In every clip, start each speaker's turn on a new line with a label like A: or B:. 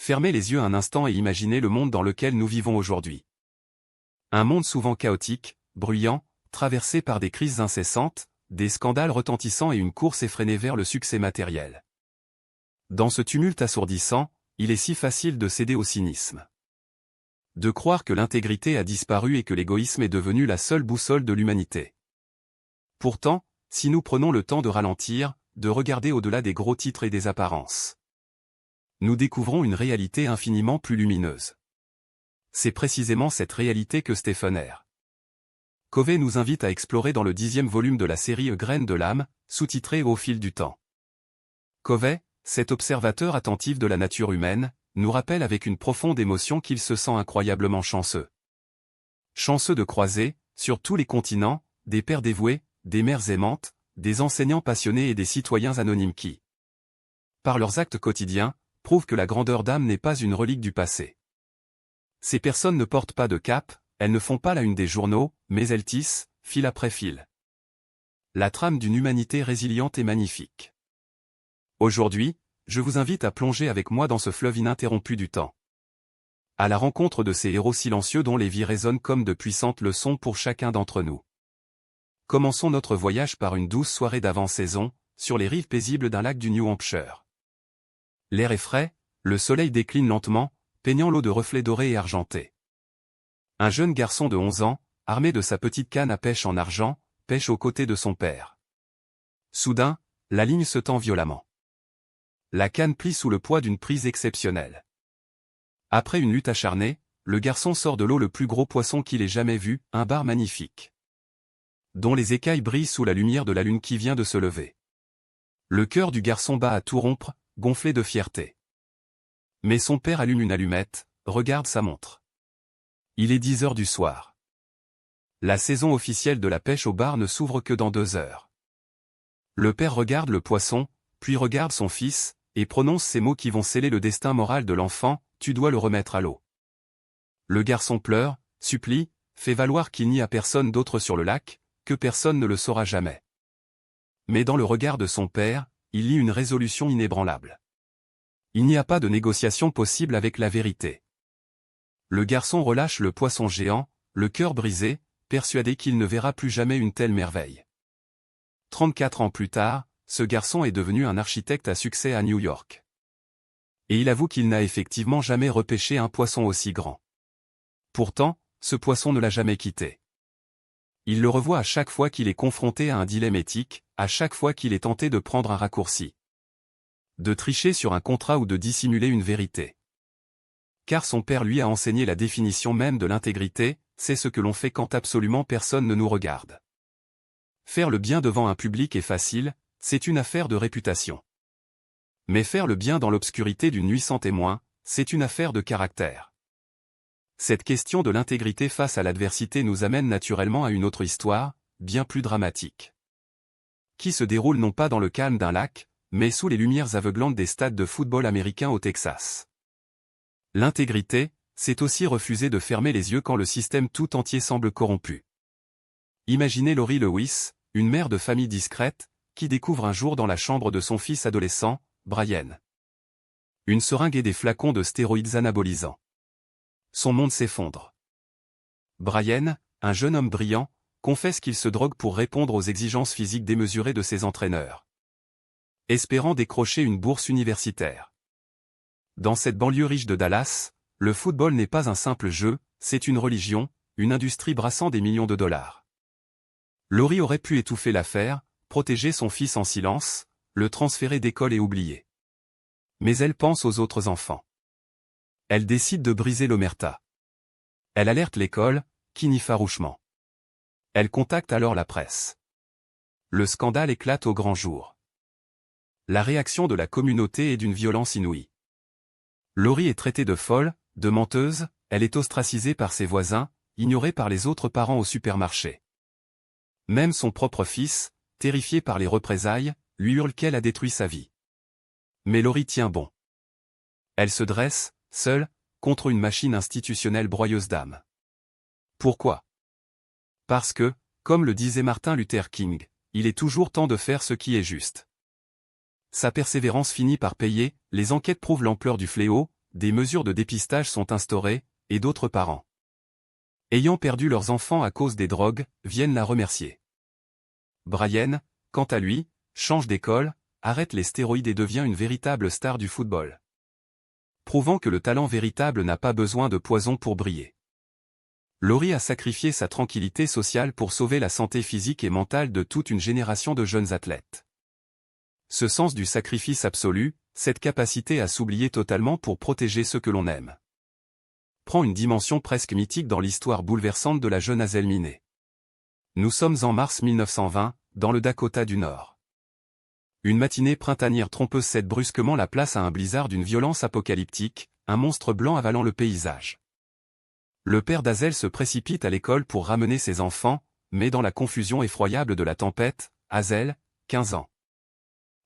A: Fermez les yeux un instant et imaginez le monde dans lequel nous vivons aujourd'hui. Un monde souvent chaotique, bruyant, traversé par des crises incessantes, des scandales retentissants et une course effrénée vers le succès matériel. Dans ce tumulte assourdissant, il est si facile de céder au cynisme. De croire que l'intégrité a disparu et que l'égoïsme est devenu la seule boussole de l'humanité. Pourtant, si nous prenons le temps de ralentir, de regarder au-delà des gros titres et des apparences, nous découvrons une réalité infiniment plus lumineuse. C'est précisément cette réalité que Stephen R. Covey nous invite à explorer dans le 10e volume de la série Graines de l'âme, sous-titré Au fil du temps. Covey, cet observateur attentif de la nature humaine, nous rappelle avec une profonde émotion qu'il se sent incroyablement chanceux. Chanceux de croiser, sur tous les continents, des pères dévoués, des mères aimantes, des enseignants passionnés et des citoyens anonymes qui, par leurs actes quotidiens, prouvent que la grandeur d'âme n'est pas une relique du passé. Ces personnes ne portent pas de cape, elles ne font pas la une des journaux, mais elles tissent, fil après fil, la trame d'une humanité résiliente et magnifique. Aujourd'hui, je vous invite à plonger avec moi dans ce fleuve ininterrompu du temps, à la rencontre de ces héros silencieux dont les vies résonnent comme de puissantes leçons pour chacun d'entre nous. Commençons notre voyage par une douce soirée d'avant-saison, sur les rives paisibles d'un lac du New Hampshire. L'air est frais, le soleil décline lentement, peignant l'eau de reflets dorés et argentés. Un jeune garçon de 11 ans, armé de sa petite canne à pêche en argent, pêche aux côtés de son père. Soudain, la ligne se tend violemment. La canne plie sous le poids d'une prise exceptionnelle. Après une lutte acharnée, le garçon sort de l'eau le plus gros poisson qu'il ait jamais vu, un bar magnifique, dont les écailles brillent sous la lumière de la lune qui vient de se lever. Le cœur du garçon bat à tout rompre, gonflé de fierté. Mais son père allume une allumette, regarde sa montre. Il est 10 heures du soir. La saison officielle de la pêche au bar ne s'ouvre que dans 2 heures. Le père regarde le poisson, puis regarde son fils, et prononce ces mots qui vont sceller le destin moral de l'enfant, « Tu dois le remettre à l'eau ». Le garçon pleure, supplie, fait valoir qu'il n'y a personne d'autre sur le lac, que personne ne le saura jamais. Mais dans le regard de son père, il lit une résolution inébranlable. Il n'y a pas de négociation possible avec la vérité. Le garçon relâche le poisson géant, le cœur brisé, persuadé qu'il ne verra plus jamais une telle merveille. 34 ans plus tard, ce garçon est devenu un architecte à succès à New York. Et il avoue qu'il n'a effectivement jamais repêché un poisson aussi grand. Pourtant, ce poisson ne l'a jamais quitté. Il le revoit à chaque fois qu'il est confronté à un dilemme éthique, à chaque fois qu'il est tenté de prendre un raccourci, de tricher sur un contrat ou de dissimuler une vérité. Car son père lui a enseigné la définition même de l'intégrité, c'est ce que l'on fait quand absolument personne ne nous regarde. Faire le bien devant un public est facile, c'est une affaire de réputation. Mais faire le bien dans l'obscurité d'une nuit sans témoin, c'est une affaire de caractère. Cette question de l'intégrité face à l'adversité nous amène naturellement à une autre histoire, bien plus dramatique, qui se déroule non pas dans le calme d'un lac, mais sous les lumières aveuglantes des stades de football américains au Texas. L'intégrité, c'est aussi refuser de fermer les yeux quand le système tout entier semble corrompu. Imaginez Lori Lewis, une mère de famille discrète, qui découvre un jour dans la chambre de son fils adolescent, Brian, une seringue et des flacons de stéroïdes anabolisants. Son monde s'effondre. Brian, un jeune homme brillant, confesse qu'il se drogue pour répondre aux exigences physiques démesurées de ses entraîneurs, espérant décrocher une bourse universitaire. Dans cette banlieue riche de Dallas, le football n'est pas un simple jeu, c'est une religion, une industrie brassant des millions de dollars. Lori aurait pu étouffer l'affaire, protéger son fils en silence, le transférer d'école et oublier. Mais elle pense aux autres enfants. Elle décide de briser l'omerta. Elle alerte l'école, qui nie farouchement. Elle contacte alors la presse. Le scandale éclate au grand jour. La réaction de la communauté est d'une violence inouïe. Lori est traitée de folle, de menteuse, elle est ostracisée par ses voisins, ignorée par les autres parents au supermarché. Même son propre fils, terrifié par les représailles, lui hurle qu'elle a détruit sa vie. Mais Lori tient bon. Elle se dresse, seule, contre une machine institutionnelle broyeuse d'âme. Pourquoi? Parce que, comme le disait Martin Luther King, il est toujours temps de faire ce qui est juste. Sa persévérance finit par payer, les enquêtes prouvent l'ampleur du fléau, des mesures de dépistage sont instaurées, et d'autres parents, ayant perdu leurs enfants à cause des drogues, viennent la remercier. Brian, quant à lui, change d'école, arrête les stéroïdes et devient une véritable star du football, prouvant que le talent véritable n'a pas besoin de poison pour briller. Laurie a sacrifié sa tranquillité sociale pour sauver la santé physique et mentale de toute une génération de jeunes athlètes. Ce sens du sacrifice absolu, cette capacité à s'oublier totalement pour protéger ceux que l'on aime, prend une dimension presque mythique dans l'histoire bouleversante de la jeune Hazel Miney. Nous sommes en mars 1920, dans le Dakota du Nord. Une matinée printanière trompeuse cède brusquement la place à un blizzard d'une violence apocalyptique, un monstre blanc avalant le paysage. Le père d'Hazel se précipite à l'école pour ramener ses enfants, mais dans la confusion effroyable de la tempête, Hazel, 15 ans,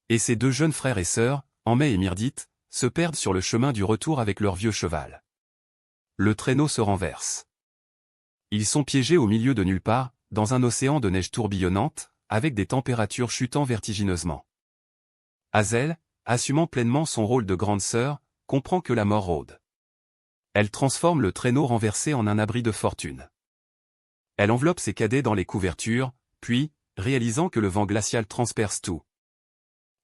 A: et ses deux jeunes frères et sœurs, Amé et Myrdit, se perdent sur le chemin du retour avec leur vieux cheval. Le traîneau se renverse. Ils sont piégés au milieu de nulle part, dans un océan de neige tourbillonnante, avec des températures chutant vertigineusement. Hazel, assumant pleinement son rôle de grande sœur, comprend que la mort rôde. Elle transforme le traîneau renversé en un abri de fortune. Elle enveloppe ses cadets dans les couvertures, puis, réalisant que le vent glacial transperce tout,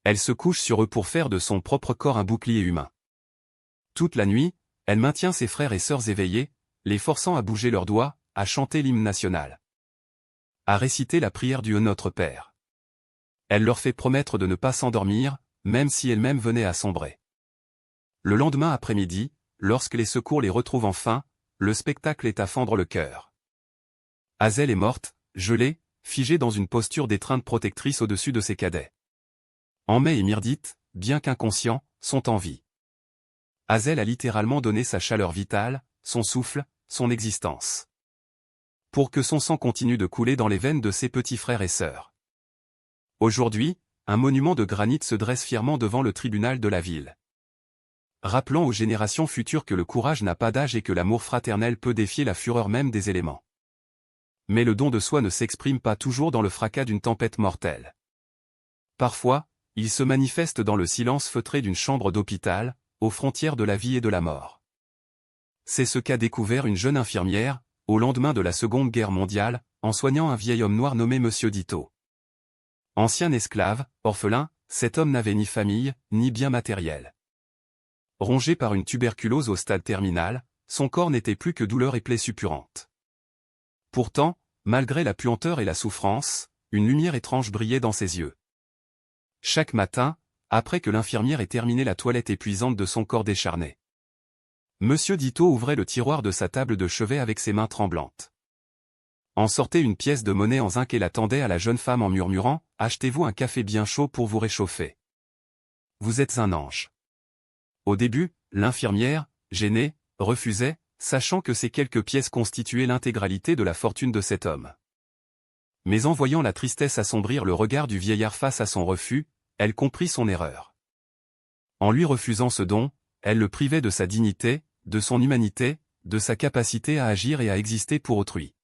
A: elle se couche sur eux pour faire de son propre corps un bouclier humain. Toute la nuit, elle maintient ses frères et sœurs éveillés, les forçant à bouger leurs doigts, à chanter l'hymne national, à réciter la prière du Notre Père. Elle leur fait promettre de ne pas s'endormir, même si elle-même venait à sombrer. Le lendemain après-midi, lorsque les secours les retrouvent enfin, le spectacle est à fendre le cœur. Hazel est morte, gelée, figée dans une posture d'étreinte protectrice au-dessus de ses cadets. Amé et Myrdit, bien qu'inconscients, sont en vie. Hazel a littéralement donné sa chaleur vitale, son souffle, son existence, pour que son sang continue de couler dans les veines de ses petits frères et sœurs. Aujourd'hui, un monument de granit se dresse fièrement devant le tribunal de la ville, rappelant aux générations futures que le courage n'a pas d'âge et que l'amour fraternel peut défier la fureur même des éléments. Mais le don de soi ne s'exprime pas toujours dans le fracas d'une tempête mortelle. Parfois, il se manifeste dans le silence feutré d'une chambre d'hôpital, aux frontières de la vie et de la mort. C'est ce qu'a découvert une jeune infirmière, au lendemain de la Seconde Guerre mondiale, en soignant un vieil homme noir nommé Monsieur Ditto. Ancien esclave, orphelin, cet homme n'avait ni famille, ni bien matériel. Rongé par une tuberculose au stade terminal, son corps n'était plus que douleur et plaies suppurantes. Pourtant, malgré la puanteur et la souffrance, une lumière étrange brillait dans ses yeux. Chaque matin, après que l'infirmière ait terminé la toilette épuisante de son corps décharné, Monsieur Ditto ouvrait le tiroir de sa table de chevet avec ses mains tremblantes. En sortait une pièce de monnaie en zinc et la tendait à la jeune femme en murmurant « Achetez-vous un café bien chaud pour vous réchauffer. Vous êtes un ange. » Au début, l'infirmière, gênée, refusait, sachant que ces quelques pièces constituaient l'intégralité de la fortune de cet homme. Mais en voyant la tristesse assombrir le regard du vieillard face à son refus, elle comprit son erreur. En lui refusant ce don, elle le privait de sa dignité, de son humanité, de sa capacité à agir et à exister pour autrui.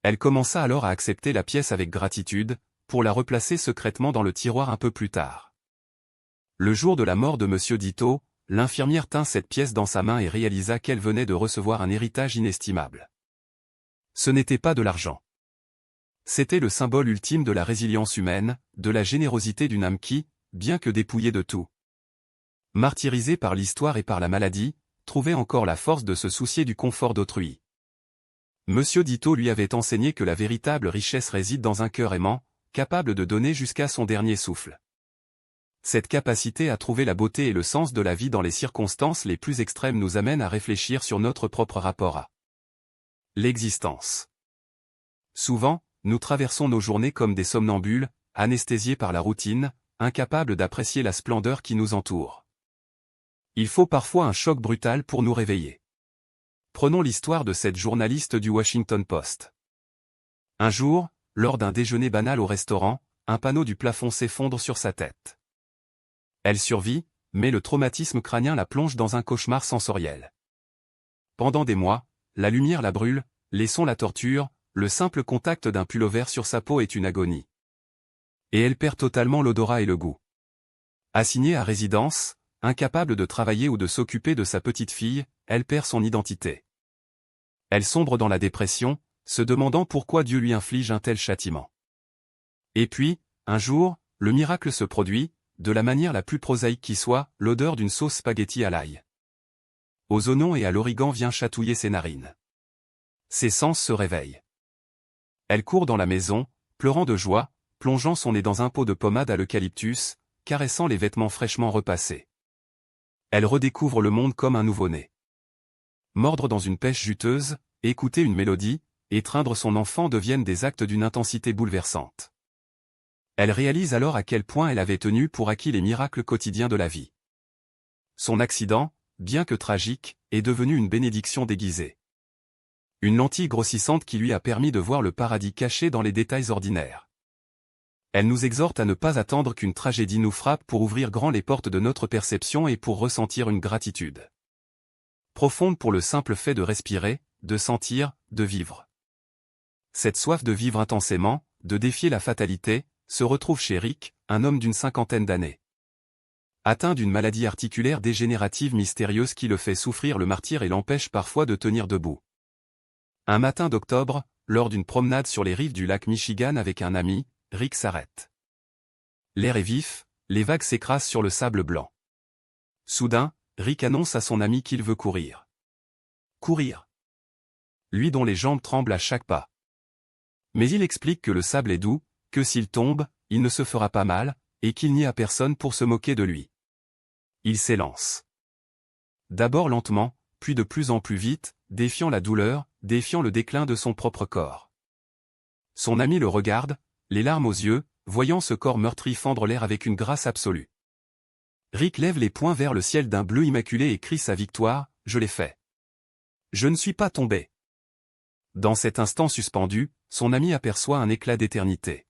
A: Elle commença alors à accepter la pièce avec gratitude, pour la replacer secrètement dans le tiroir un peu plus tard. Le jour de la mort de Monsieur Ditto, l'infirmière tint cette pièce dans sa main et réalisa qu'elle venait de recevoir un héritage inestimable. Ce n'était pas de l'argent. C'était le symbole ultime de la résilience humaine, de la générosité d'une âme qui, bien que dépouillée de tout, martyrisée par l'histoire et par la maladie, trouvait encore la force de se soucier du confort d'autrui. Monsieur Ditto lui avait enseigné que la véritable richesse réside dans un cœur aimant, capable de donner jusqu'à son dernier souffle. Cette capacité à trouver la beauté et le sens de la vie dans les circonstances les plus extrêmes nous amène à réfléchir sur notre propre rapport à l'existence. Souvent, nous traversons nos journées comme des somnambules, anesthésiés par la routine, incapables d'apprécier la splendeur qui nous entoure. Il faut parfois un choc brutal pour nous réveiller. Prenons l'histoire de cette journaliste du Washington Post. Un jour, lors d'un déjeuner banal au restaurant, un panneau du plafond s'effondre sur sa tête. Elle survit, mais le traumatisme crânien la plonge dans un cauchemar sensoriel. Pendant des mois, la lumière la brûle, les sons la torturent, le simple contact d'un pullover sur sa peau est une agonie. Et elle perd totalement l'odorat et le goût. Assignée à résidence, incapable de travailler ou de s'occuper de sa petite fille, elle perd son identité. Elle sombre dans la dépression, se demandant pourquoi Dieu lui inflige un tel châtiment. Et puis, un jour, le miracle se produit, de la manière la plus prosaïque qui soit, l'odeur d'une sauce spaghetti à l'ail. Aux oignons et à l'origan vient chatouiller ses narines. Ses sens se réveillent. Elle court dans la maison, pleurant de joie, plongeant son nez dans un pot de pommade à l'eucalyptus, caressant les vêtements fraîchement repassés. Elle redécouvre le monde comme un nouveau-né. Mordre dans une pêche juteuse, écouter une mélodie, étreindre son enfant deviennent des actes d'une intensité bouleversante. Elle réalise alors à quel point elle avait tenu pour acquis les miracles quotidiens de la vie. Son accident, bien que tragique, est devenu une bénédiction déguisée. Une lentille grossissante qui lui a permis de voir le paradis caché dans les détails ordinaires. Elle nous exhorte à ne pas attendre qu'une tragédie nous frappe pour ouvrir grand les portes de notre perception et pour ressentir une gratitude profonde pour le simple fait de respirer, de sentir, de vivre. Cette soif de vivre intensément, de défier la fatalité, se retrouve chez Rick, un homme d'une 50aine d'années. Atteint d'une maladie articulaire dégénérative mystérieuse qui le fait souffrir le martyre et l'empêche parfois de tenir debout. Un matin d'octobre, lors d'une promenade sur les rives du lac Michigan avec un ami, Rick s'arrête. L'air est vif, les vagues s'écrasent sur le sable blanc. Soudain, Rick annonce à son ami qu'il veut courir. Courir. Lui dont les jambes tremblent à chaque pas. Mais il explique que le sable est doux, que s'il tombe, il ne se fera pas mal, et qu'il n'y a personne pour se moquer de lui. Il s'élance. D'abord lentement, puis de plus en plus vite, défiant la douleur, défiant le déclin de son propre corps. Son ami le regarde, les larmes aux yeux, voyant ce corps meurtri fendre l'air avec une grâce absolue. Rick lève les poings vers le ciel d'un bleu immaculé et crie sa victoire, « Je l'ai fait. Je ne suis pas tombé. » Dans cet instant suspendu, son ami aperçoit un éclat d'éternité.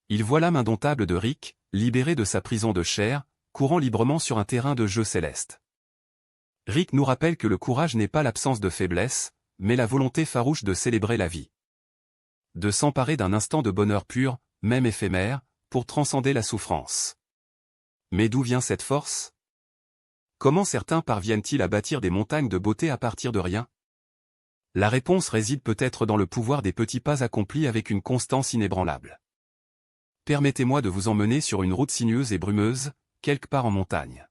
A: Il voit l'âme indomptable de Rick, libéré de sa prison de chair, courant librement sur un terrain de jeu céleste. Rick nous rappelle que le courage n'est pas l'absence de faiblesse, mais la volonté farouche de célébrer la vie. De s'emparer d'un instant de bonheur pur, même éphémère, pour transcender la souffrance. Mais d'où vient cette force? Comment certains parviennent-ils à bâtir des montagnes de beauté à partir de rien? La réponse réside peut-être dans le pouvoir des petits pas accomplis avec une constance inébranlable. Permettez-moi de vous emmener sur une route sinueuse et brumeuse, quelque part en montagne.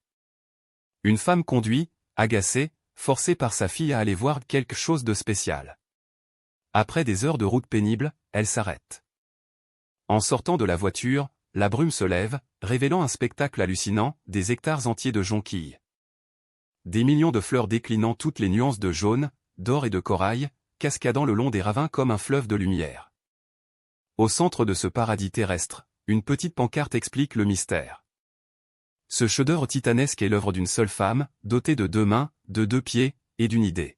A: Une femme conduit, agacée, forcée par sa fille à aller voir quelque chose de spécial. Après des heures de route pénible, elle s'arrête. En sortant de la voiture, la brume se lève, révélant un spectacle hallucinant, des hectares entiers de jonquilles. Des millions de fleurs déclinant toutes les nuances de jaune, d'or et de corail, cascadant le long des ravins comme un fleuve de lumière. Au centre de ce paradis terrestre, une petite pancarte explique le mystère. Ce chef-d'œuvre titanesque est l'œuvre d'une seule femme, dotée de 2 mains, de 2 pieds, et d'une idée.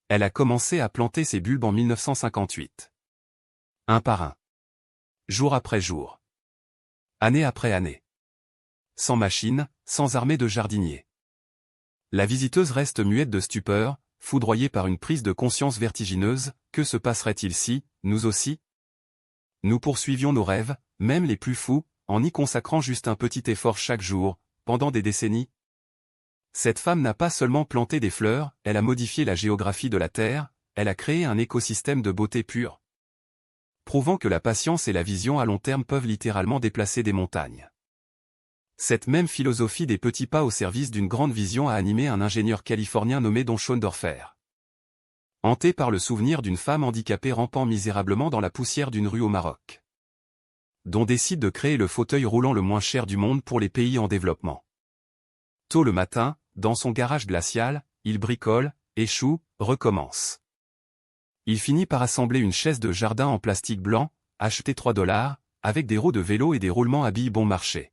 A: Elle a commencé à planter ses bulbes en 1958. Un par un. Jour après jour. Année après année. Sans machine, sans armée de jardiniers. La visiteuse reste muette de stupeur, foudroyée par une prise de conscience vertigineuse, que se passerait-il si, nous aussi? Nous poursuivions nos rêves, même les plus fous, en y consacrant juste un petit effort chaque jour, pendant des décennies. Cette femme n'a pas seulement planté des fleurs, elle a modifié la géographie de la Terre, elle a créé un écosystème de beauté pure. Prouvant que la patience et la vision à long terme peuvent littéralement déplacer des montagnes. Cette même philosophie des petits pas au service d'une grande vision a animé un ingénieur californien nommé Don Schoendorfer. Hanté par le souvenir d'une femme handicapée rampant misérablement dans la poussière d'une rue au Maroc. Don décide de créer le fauteuil roulant le moins cher du monde pour les pays en développement. Tôt le matin, dans son garage glacial, il bricole, échoue, recommence. Il finit par assembler une chaise de jardin en plastique blanc, achetée $3, avec des roues de vélo et des roulements à billes bon marché.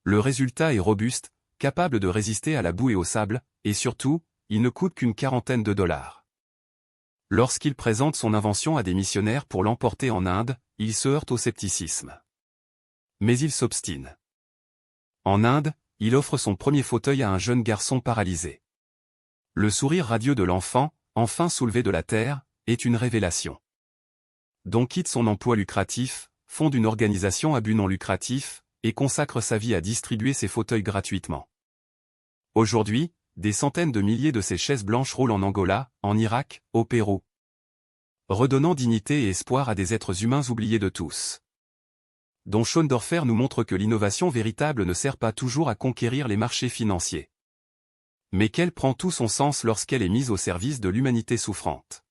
A: Le résultat est robuste, capable de résister à la boue et au sable, et surtout, il ne coûte qu'une $40. Lorsqu'il présente son invention à des missionnaires pour l'emporter en Inde, il se heurte au scepticisme. Mais il s'obstine. En Inde, il offre son premier fauteuil à un jeune garçon paralysé. Le sourire radieux de l'enfant, enfin soulevé de la terre, est une révélation. Don quitte son emploi lucratif, fonde une organisation à but non lucratif, et consacre sa vie à distribuer ses fauteuils gratuitement. Aujourd'hui, des centaines de milliers de ces chaises blanches roulent en Angola, en Irak, au Pérou, redonnant dignité et espoir à des êtres humains oubliés de tous. Don Schoendorfer nous montre que l'innovation véritable ne sert pas toujours à conquérir les marchés financiers, mais qu'elle prend tout son sens lorsqu'elle est mise au service de l'humanité souffrante.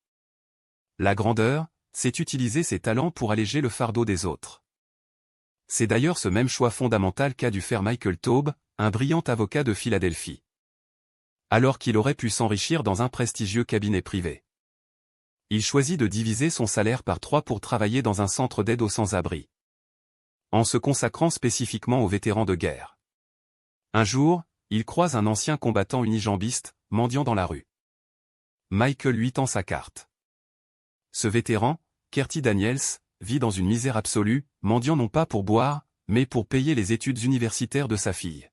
A: La grandeur, c'est utiliser ses talents pour alléger le fardeau des autres. C'est d'ailleurs ce même choix fondamental qu'a dû faire Michael Taube, un brillant avocat de Philadelphie, alors qu'il aurait pu s'enrichir dans un prestigieux cabinet privé. Il choisit de diviser son salaire par 3 pour travailler dans un centre d'aide aux sans-abri, en se consacrant spécifiquement aux vétérans de guerre. Un jour, il croise un ancien combattant unijambiste, mendiant dans la rue. Michael lui tend sa carte. Ce vétéran, Kerty Daniels, vit dans une misère absolue, mendiant non pas pour boire, mais pour payer les études universitaires de sa fille.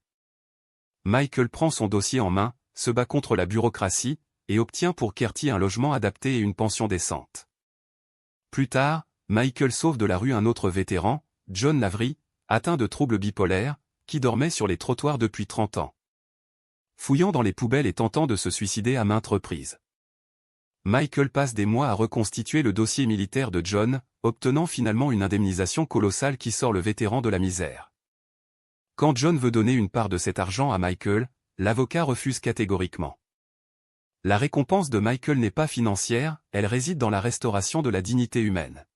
A: Michael prend son dossier en main, se bat contre la bureaucratie, et obtient pour Kerty un logement adapté et une pension décente. Plus tard, Michael sauve de la rue un autre vétéran, John Lavery, atteint de troubles bipolaires, qui dormait sur les trottoirs depuis 30 ans. Fouillant dans les poubelles et tentant de se suicider à maintes reprises. Michael passe des mois à reconstituer le dossier militaire de John, obtenant finalement une indemnisation colossale qui sort le vétéran de la misère. Quand John veut donner une part de cet argent à Michael, l'avocat refuse catégoriquement. La récompense de Michael n'est pas financière, elle réside dans la restauration de la dignité humaine.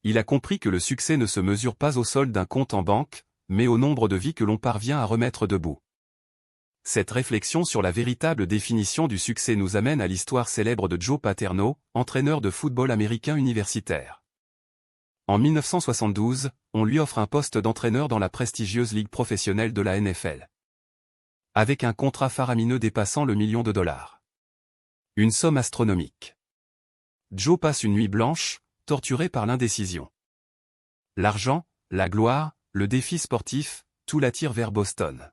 A: Il a compris que le succès ne se mesure pas au solde d'un compte en banque, mais au nombre de vies que l'on parvient à remettre debout. Cette réflexion sur la véritable définition du succès nous amène à l'histoire célèbre de Joe Paterno, entraîneur de football américain universitaire. En 1972, on lui offre un poste d'entraîneur dans la prestigieuse ligue professionnelle de la NFL, avec un contrat faramineux dépassant le $1 000 000. Une somme astronomique. Joe passe une nuit blanche, torturé par l'indécision. L'argent, la gloire, le défi sportif, tout l'attire vers Boston.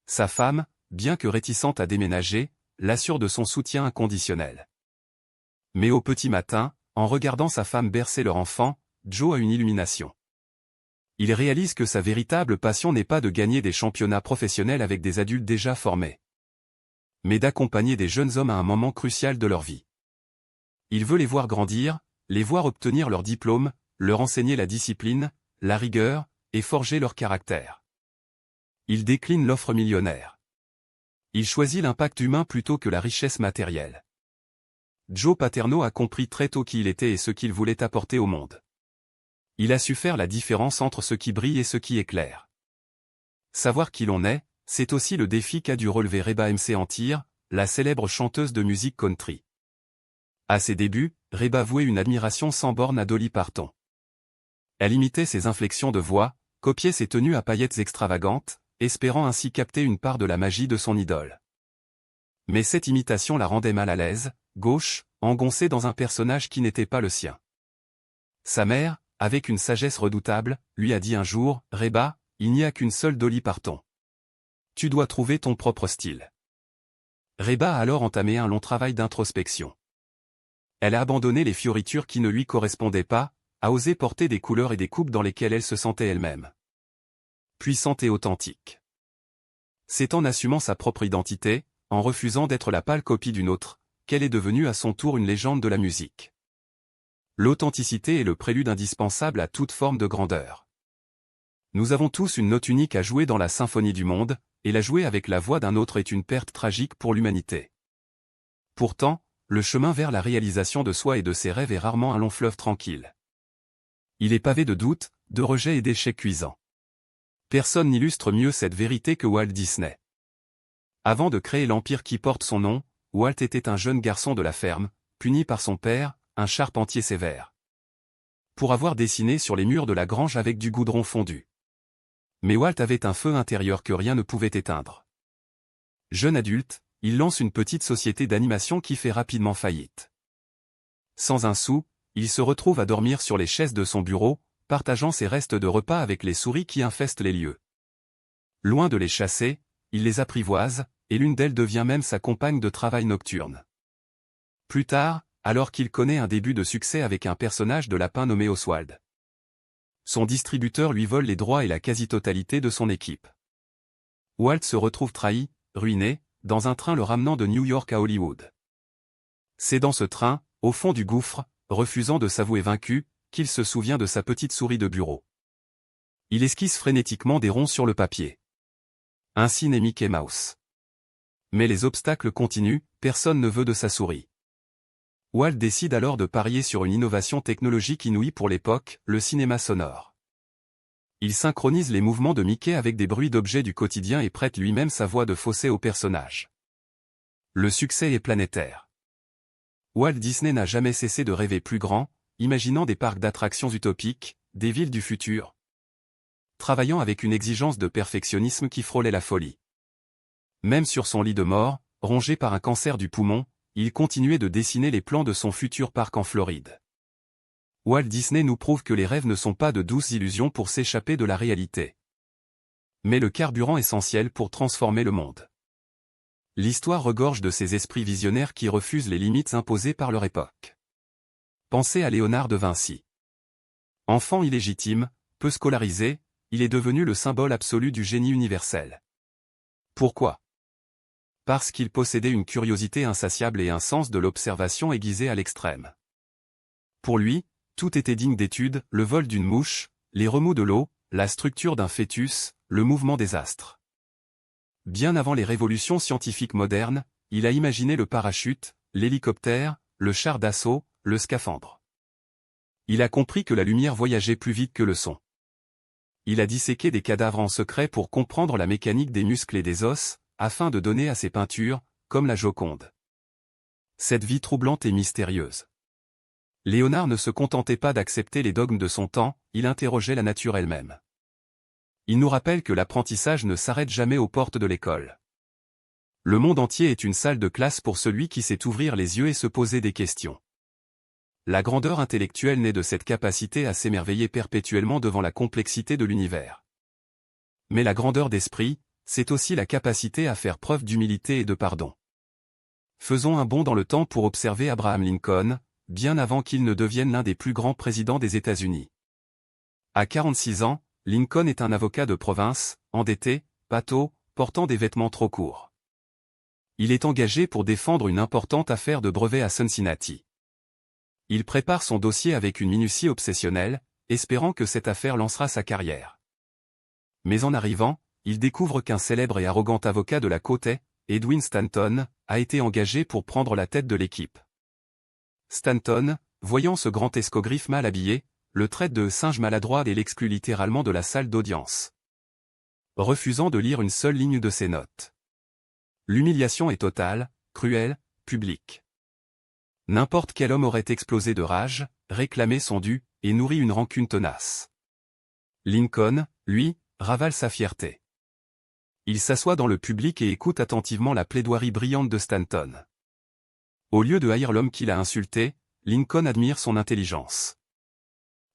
A: Sa femme, bien que réticente à déménager, l'assure de son soutien inconditionnel. Mais au petit matin, en regardant sa femme bercer leur enfant, Joe a une illumination. Il réalise que sa véritable passion n'est pas de gagner des championnats professionnels avec des adultes déjà formés, mais d'accompagner des jeunes hommes à un moment crucial de leur vie. Il veut les voir grandir, les voir obtenir leur diplôme, leur enseigner la discipline, la rigueur, et forger leur caractère. Il décline l'offre millionnaire. Il choisit l'impact humain plutôt que la richesse matérielle. Joe Paterno a compris très tôt qui il était et ce qu'il voulait apporter au monde. Il a su faire la différence entre ce qui brille et ce qui éclaire. Savoir qui l'on est, c'est aussi le défi qu'a dû relever Reba McEntire, la célèbre chanteuse de musique country. À ses débuts, Reba vouait une admiration sans borne à Dolly Parton. Elle imitait ses inflexions de voix, copiait ses tenues à paillettes extravagantes, espérant ainsi capter une part de la magie de son idole. Mais cette imitation la rendait mal à l'aise, gauche, engoncée dans un personnage qui n'était pas le sien. Sa mère, avec une sagesse redoutable, lui a dit un jour, « Reba, il n'y a qu'une seule Dolly Parton. Tu dois trouver ton propre style. » Reba a alors entamé un long travail d'introspection. Elle a abandonné les fioritures qui ne lui correspondaient pas, a osé porter des couleurs et des coupes dans lesquelles elle se sentait elle-même puissante et authentique. C'est en assumant sa propre identité, en refusant d'être la pâle copie d'une autre, qu'elle est devenue à son tour une légende de la musique. L'authenticité est le prélude indispensable à toute forme de grandeur. Nous avons tous une note unique à jouer dans la symphonie du monde, et la jouer avec la voix d'un autre est une perte tragique pour l'humanité. Pourtant, le chemin vers la réalisation de soi et de ses rêves est rarement un long fleuve tranquille. Il est pavé de doutes, de rejets et d'échecs cuisants. Personne n'illustre mieux cette vérité que Walt Disney. Avant de créer l'empire qui porte son nom, Walt était un jeune garçon de la ferme, puni par son père, un charpentier sévère, pour avoir dessiné sur les murs de la grange avec du goudron fondu. Mais Walt avait un feu intérieur que rien ne pouvait éteindre. Jeune adulte, il lance une petite société d'animation qui fait rapidement faillite. Sans un sou, il se retrouve à dormir sur les chaises de son bureau, partageant ses restes de repas avec les souris qui infestent les lieux. Loin de les chasser, il les apprivoise, et l'une d'elles devient même sa compagne de travail nocturne. Plus tard, alors qu'il connaît un début de succès avec un personnage de lapin nommé Oswald, son distributeur lui vole les droits et la quasi-totalité de son équipe. Walt se retrouve trahi, ruiné, dans un train le ramenant de New York à Hollywood. C'est dans ce train, au fond du gouffre, refusant de s'avouer vaincu, qu'il se souvient de sa petite souris de bureau. Il esquisse frénétiquement des ronds sur le papier. Ainsi naît Mickey Mouse. Mais les obstacles continuent, personne ne veut de sa souris. Walt décide alors de parier sur une innovation technologique inouïe pour l'époque, le cinéma sonore. Il synchronise les mouvements de Mickey avec des bruits d'objets du quotidien et prête lui-même sa voix de fausset au personnage. Le succès est planétaire. Walt Disney n'a jamais cessé de rêver plus grand, imaginant des parcs d'attractions utopiques, des villes du futur, travaillant avec une exigence de perfectionnisme qui frôlait la folie. Même sur son lit de mort, rongé par un cancer du poumon, il continuait de dessiner les plans de son futur parc en Floride. Walt Disney nous prouve que les rêves ne sont pas de douces illusions pour s'échapper de la réalité, mais le carburant essentiel pour transformer le monde. L'histoire regorge de ces esprits visionnaires qui refusent les limites imposées par leur époque. Pensez à Léonard de Vinci. Enfant illégitime, peu scolarisé, il est devenu le symbole absolu du génie universel. Pourquoi ? Parce qu'il possédait une curiosité insatiable et un sens de l'observation aiguisé à l'extrême. Pour lui, tout était digne d'étude, le vol d'une mouche, les remous de l'eau, la structure d'un fœtus, le mouvement des astres. Bien avant les révolutions scientifiques modernes, il a imaginé le parachute, l'hélicoptère, le char d'assaut, le scaphandre. Il a compris que la lumière voyageait plus vite que le son. Il a disséqué des cadavres en secret pour comprendre la mécanique des muscles et des os, afin de donner à ses peintures, comme la Joconde, cette vie troublante et mystérieuse. Léonard ne se contentait pas d'accepter les dogmes de son temps, il interrogeait la nature elle-même. Il nous rappelle que l'apprentissage ne s'arrête jamais aux portes de l'école. Le monde entier est une salle de classe pour celui qui sait ouvrir les yeux et se poser des questions. La grandeur intellectuelle naît de cette capacité à s'émerveiller perpétuellement devant la complexité de l'univers. Mais la grandeur d'esprit, c'est aussi la capacité à faire preuve d'humilité et de pardon. Faisons un bond dans le temps pour observer Abraham Lincoln, bien avant qu'il ne devienne l'un des plus grands présidents des États-Unis. À 46 ans, Lincoln est un avocat de province, endetté, pâteau, portant des vêtements trop courts. Il est engagé pour défendre une importante affaire de brevet à Cincinnati. Il prépare son dossier avec une minutie obsessionnelle, espérant que cette affaire lancera sa carrière. Mais en arrivant, il découvre qu'un célèbre et arrogant avocat de la côte est, Edwin Stanton, a été engagé pour prendre la tête de l'équipe. Stanton, voyant ce grand escogriffe mal habillé, le traite de singe maladroit et l'exclut littéralement de la salle d'audience, refusant de lire une seule ligne de ses notes. L'humiliation est totale, cruelle, publique. N'importe quel homme aurait explosé de rage, réclamé son dû, et nourri une rancune tenace. Lincoln, lui, ravale sa fierté. Il s'assoit dans le public et écoute attentivement la plaidoirie brillante de Stanton. Au lieu de haïr l'homme qu'il a insulté, Lincoln admire son intelligence.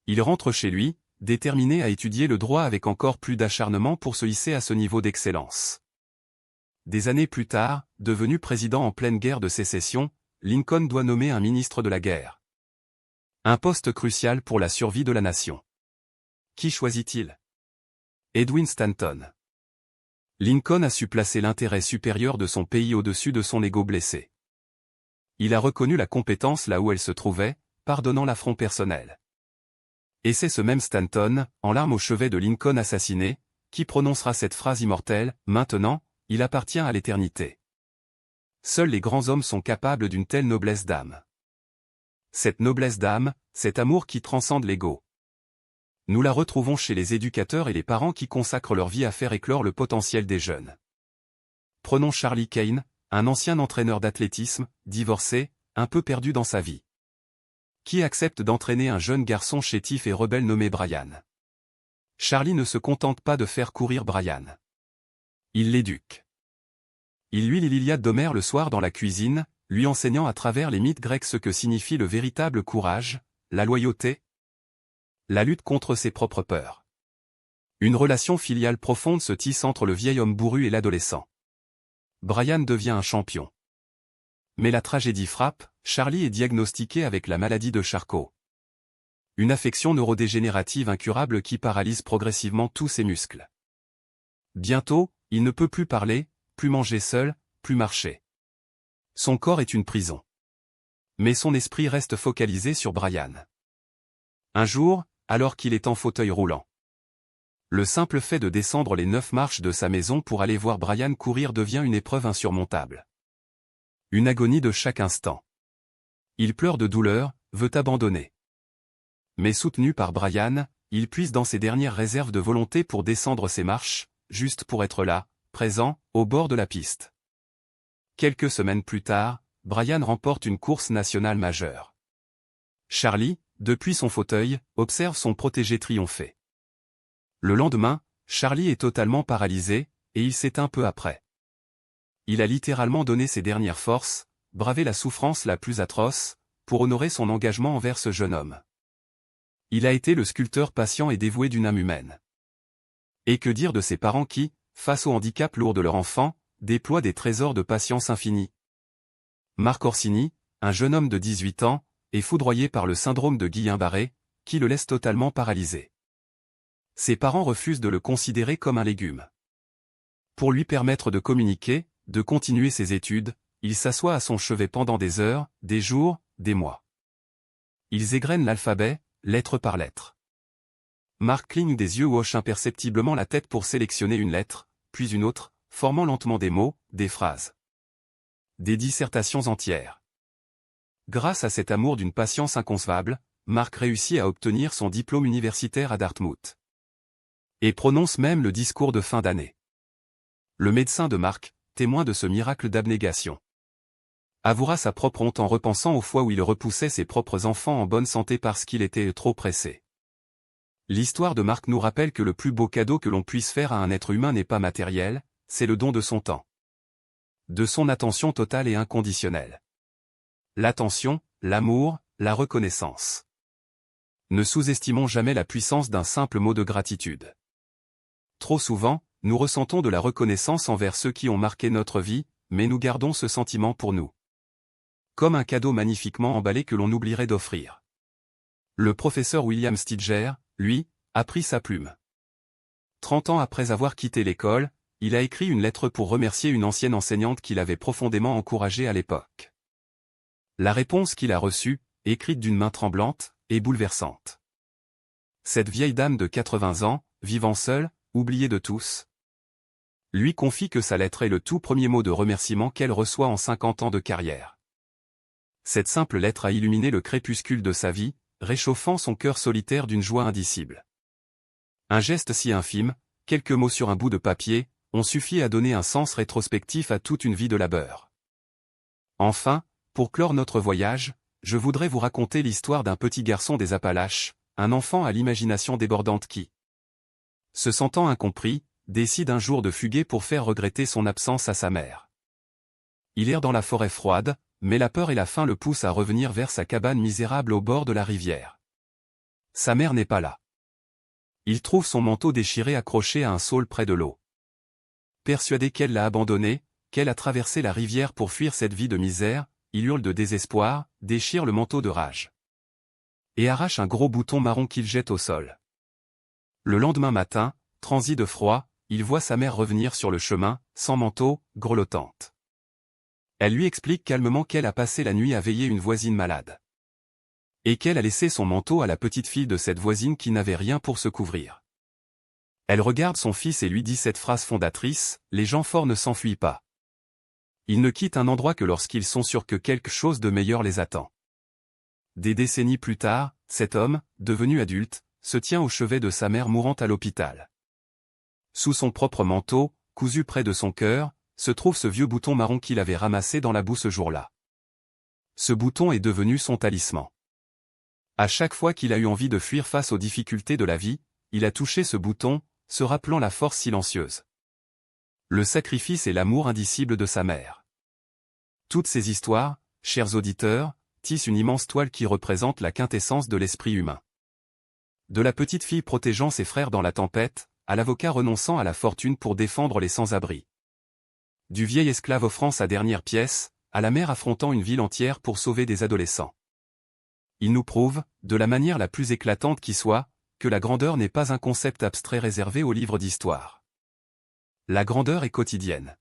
A: Il rentre chez lui, déterminé à étudier le droit avec encore plus d'acharnement pour se hisser à ce niveau d'excellence. Des années plus tard, devenu président en pleine guerre de sécession, Lincoln doit nommer un ministre de la guerre. Un poste crucial pour la survie de la nation. Qui choisit-il ? Edwin Stanton. Lincoln a su placer l'intérêt supérieur de son pays au-dessus de son ego blessé. Il a reconnu la compétence là où elle se trouvait, pardonnant l'affront personnel. Et c'est ce même Stanton, en larmes au chevet de Lincoln assassiné, qui prononcera cette phrase immortelle, « Maintenant, il appartient à l'éternité ». Seuls les grands hommes sont capables d'une telle noblesse d'âme. Cette noblesse d'âme, cet amour qui transcende l'ego. Nous la retrouvons chez les éducateurs et les parents qui consacrent leur vie à faire éclore le potentiel des jeunes. Prenons Charlie Kane, un ancien entraîneur d'athlétisme, divorcé, un peu perdu dans sa vie, qui accepte d'entraîner un jeune garçon chétif et rebelle nommé Brian. Charlie ne se contente pas de faire courir Brian. Il l'éduque. Il lui lit l'Iliade d'Homère le soir dans la cuisine, lui enseignant à travers les mythes grecs ce que signifie le véritable courage, la loyauté, la lutte contre ses propres peurs. Une relation filiale profonde se tisse entre le vieil homme bourru et l'adolescent. Brian devient un champion. Mais la tragédie frappe, Charlie est diagnostiqué avec la maladie de Charcot. Une affection neurodégénérative incurable qui paralyse progressivement tous ses muscles. Bientôt, il ne peut plus parler, plus manger seul, plus marcher. Son corps est une prison. Mais son esprit reste focalisé sur Brian. Un jour, alors qu'il est en fauteuil roulant. Le simple fait de descendre les 9 marches de sa maison pour aller voir Brian courir devient une épreuve insurmontable. Une agonie de chaque instant. Il pleure de douleur, veut abandonner. Mais soutenu par Brian, il puise dans ses dernières réserves de volonté pour descendre ses marches, juste pour être là, présent, au bord de la piste. Quelques semaines plus tard, Brian remporte une course nationale majeure. Charlie, depuis son fauteuil, observe son protégé triompher. Le lendemain, Charlie est totalement paralysé, et il s'éteint peu après. Il a littéralement donné ses dernières forces, bravé la souffrance la plus atroce, pour honorer son engagement envers ce jeune homme. Il a été le sculpteur patient et dévoué d'une âme humaine. Et que dire de ses parents qui, face au handicap lourd de leur enfant, déploient des trésors de patience infinie. Marc Orsini, un jeune homme de 18 ans, est foudroyé par le syndrome de Guillain-Barré, qui le laisse totalement paralysé. Ses parents refusent de le considérer comme un légume. Pour lui permettre de communiquer, de continuer ses études, il s'assoit à son chevet pendant des heures, des jours, des mois. Ils égrènent l'alphabet, lettre par lettre. Marc cligne des yeux ou hoche imperceptiblement la tête pour sélectionner une lettre, puis une autre, formant lentement des mots, des phrases. Des dissertations entières. Grâce à cet amour d'une patience inconcevable, Marc réussit à obtenir son diplôme universitaire à Dartmouth. Et prononce même le discours de fin d'année. Le médecin de Marc, témoin de ce miracle d'abnégation, avouera sa propre honte en repensant aux fois où il repoussait ses propres enfants en bonne santé parce qu'il était trop pressé. L'histoire de Marc nous rappelle que le plus beau cadeau que l'on puisse faire à un être humain n'est pas matériel, c'est le don de son temps. De son attention totale et inconditionnelle. L'attention, l'amour, la reconnaissance. Ne sous-estimons jamais la puissance d'un simple mot de gratitude. Trop souvent, nous ressentons de la reconnaissance envers ceux qui ont marqué notre vie, mais nous gardons ce sentiment pour nous. Comme un cadeau magnifiquement emballé que l'on oublierait d'offrir. Le professeur William Stidger, lui, a pris sa plume. 30 ans après avoir quitté l'école, il a écrit une lettre pour remercier une ancienne enseignante qu'il avait profondément encouragée à l'époque. La réponse qu'il a reçue, écrite d'une main tremblante, est bouleversante. Cette vieille dame de 80 ans, vivant seule, oubliée de tous, lui confie que sa lettre est le tout premier mot de remerciement qu'elle reçoit en 50 ans de carrière. Cette simple lettre a illuminé le crépuscule de sa vie, réchauffant son cœur solitaire d'une joie indicible. Un geste si infime, quelques mots sur un bout de papier, ont suffi à donner un sens rétrospectif à toute une vie de labeur. Enfin, pour clore notre voyage, je voudrais vous raconter l'histoire d'un petit garçon des Appalaches, un enfant à l'imagination débordante qui, se sentant incompris, décide un jour de fuguer pour faire regretter son absence à sa mère. Il erre dans la forêt froide, mais la peur et la faim le poussent à revenir vers sa cabane misérable au bord de la rivière. Sa mère n'est pas là. Il trouve son manteau déchiré accroché à un saule près de l'eau. Persuadé qu'elle l'a abandonné, qu'elle a traversé la rivière pour fuir cette vie de misère, il hurle de désespoir, déchire le manteau de rage. Et arrache un gros bouton marron qu'il jette au sol. Le lendemain matin, transi de froid, il voit sa mère revenir sur le chemin, sans manteau, grelottante. Elle lui explique calmement qu'elle a passé la nuit à veiller une voisine malade. Et qu'elle a laissé son manteau à la petite fille de cette voisine qui n'avait rien pour se couvrir. Elle regarde son fils et lui dit cette phrase fondatrice, « Les gens forts ne s'enfuient pas. Ils ne quittent un endroit que lorsqu'ils sont sûrs que quelque chose de meilleur les attend. » Des décennies plus tard, cet homme, devenu adulte, se tient au chevet de sa mère mourante à l'hôpital. Sous son propre manteau, cousu près de son cœur, se trouve ce vieux bouton marron qu'il avait ramassé dans la boue ce jour-là. Ce bouton est devenu son talisman. À chaque fois qu'il a eu envie de fuir face aux difficultés de la vie, il a touché ce bouton, se rappelant la force silencieuse. Le sacrifice et l'amour indicible de sa mère. Toutes ces histoires, chers auditeurs, tissent une immense toile qui représente la quintessence de l'esprit humain. De la petite fille protégeant ses frères dans la tempête, à l'avocat renonçant à la fortune pour défendre les sans-abri. Du vieil esclave offrant sa dernière pièce, à la mère affrontant une ville entière pour sauver des adolescents. Il nous prouve, de la manière la plus éclatante qui soit, que la grandeur n'est pas un concept abstrait réservé aux livres d'histoire. La grandeur est quotidienne.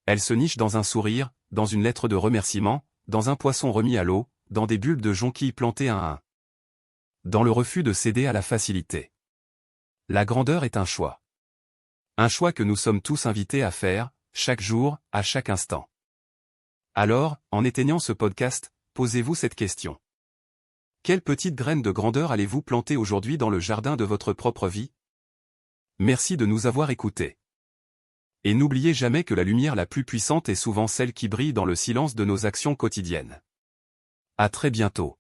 A: Elle se niche dans un sourire, dans une lettre de remerciement, dans un poisson remis à l'eau, dans des bulbes de jonquilles plantées un à un. Dans le refus de céder à la facilité. La grandeur est un choix. Un choix que nous sommes tous invités à faire, chaque jour, à chaque instant. Alors, en éteignant ce podcast, posez-vous cette question. Quelle petite graine de grandeur allez-vous planter aujourd'hui dans le jardin de votre propre vie? Merci de nous avoir écoutés. Et n'oubliez jamais que la lumière la plus puissante est souvent celle qui brille dans le silence de nos actions quotidiennes. À très bientôt.